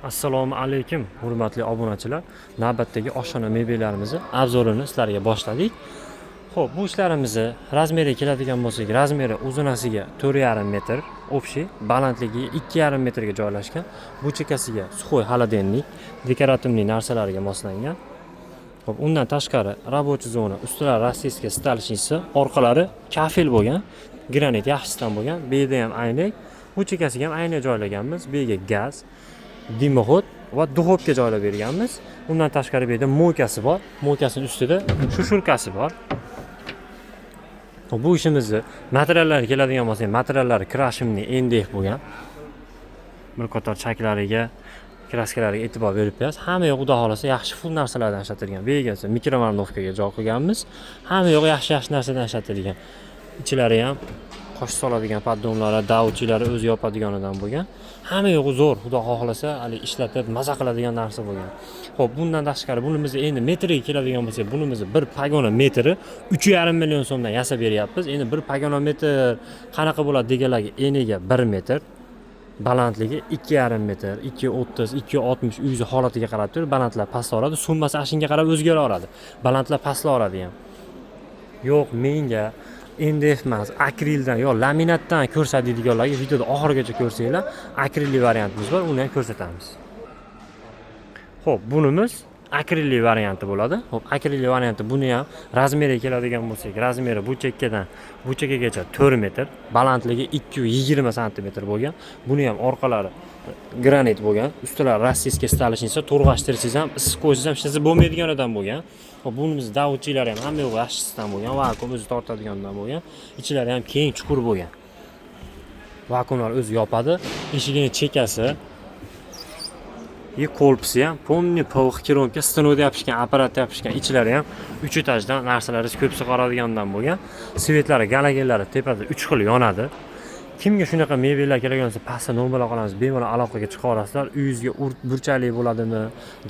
Assalomu alaykum, hurmatli obunachilar. Navbatdagi oshxona mebellarimizni obzorini sizlarga boshladik. Xo'p, bu ishlarimizni razmeriga keladigan bo'lsak, razmeri uzunasiga 4,5 metr, общий balandligi 2,5 metrga joylashgan. Bu chekkasiga suxoy xolodenlik, dekorativniy narsalarga moslangan. Xo'p, undan tashqari рабочий zona, ustilar rossiyskiy stalishnicy, orqalari kafel bo'lgan, granit yaxshisidan bo'lgan. Bu yerda ham aynak, bu chekkasiga ham aynak joylaganmiz. Bu yerga gaz, dimoxod va duxovka joylab berganmiz. Undan tashqari bu yerda moykasi bor. Moykasining ustida shushurkasi bor. Bu ishimizni materiallarga keladigan bo'lsak, materiallari krashimli NDF bo'lgan. Bir qator chaklariga, kraskalariga e'tibor berib qo'yasiz. Hamma yo'q xudo xolasa yaxshi full narsalardan ishlatilgan. Bu yerga esa mikrovolnovkaga joy qilganmiz. Hamma yo'q yaxshi narsadan ishlatilgan. Ichlari ham qo'shib soladigan poddonlari, davchilari o'zi yopadiganidan bo'lgan. Hamma yo'q zo'r, xudo xohlasa, hali ishlatib maza qiladigan narsa bo'lgan. Xo'p, bundan tashqari bunimizni endi metriga keladigan bo'lsak, bunimizni bir pagona metri 3,5 million so'mdan yasab beryapmiz. Endi bir pagona metr qanaqa bo'ladi deganlarga, eniga 1 metr, balandligi 2,5 metr, 2,30, 2,60 uyning holatiga qarab turib balandlar pastlaradi, summasi ashinga qarab o'zgaraveradi. Balandlar pastlaradi ham. Yo'q, menga NDF emas, akrildan yo laminatdan ko'rsatadiganlarga videoda oxirigacha ko'rsanglar, akrilli variantimiz bor, uni ham ko'rsatamiz. Xo'p, bunimiz akrilli varianti bo'ladi. Xo'p, akrilli varianti buni ham razmeriga keladigan bo'lsak, razmeri bu chekkadan bu chekkagacha 4 metr, balandligi 220 sm bo'lgan. Buni ham orqalari granit bo'lgan, ustilari rossiyskiy stalishnicy, to'rg'ashtirsangiz ham, issiq qo'ysangiz ham hech bo'lmaydiganidan bo'lgan. Xo'p, bunimiz davchilari ham hamma yo'q yaxshisidan bo'lgan, vakuum o'zi tortadiganidan bo'lgan. Ichlari ham keng, chuqur bo'lgan. Vakuumlar o'zi yopadi. Eshigini chekkasi korpusi ham pomni povx kironka, stenoda yopishgan, apparatda yopishgan, ichlari ham 3 etajdan narsalaringiz ko'p sig'oradiganidan bo'lgan. Svetlari, galagenlari tepada 3 xil yonadi. Kimga shunaqa mebellar kerak bo'lsa, pastda nomerlar qolamiz, bemalol aloqaga chiqa olasizlar. Uyingizga burchakli bo'ladimi,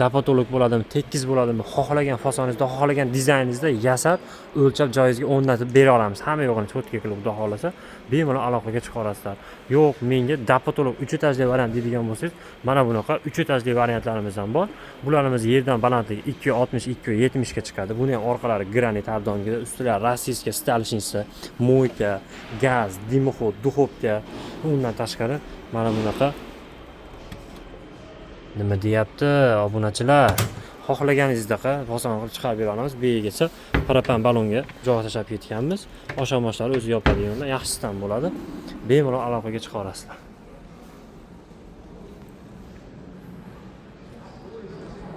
dapatolog bo'ladimi, tekis bo'ladimi, xohlagan fasoningizda, xohlagan dizayningizda yasab, o'lchab joyingizga o'rnatib bera olamiz. Hamma yo'g'ini cho'tka qilib xudo xolasa, bemalol aloqaga chiqa olasizlar. Yo'q, menga dapatolog 3 etajli variant deydigan bo'lsangiz, mana bunaqa 3 etajli variantlarimiz ham bor. Bularimiz yerdan balandligi 2,60, 2,70 ga chiqadi. Buni ham orqalari granit ardonga, ustilar rossiyskiy stalishnicy, moyka, gaz, dimoxod, duxovka. Undan tashqari mana bunaqa nima deyapti obunachilar, xohlaganingizdaqa oson qilib chiqarib bera olamiz. Bu yergacha propan balonga joy tashlab ketganmiz. Oshxona o'zi yopadigan, yaxshisidan bo'ladi. Bemalol aloqaga chiqa olasizlar.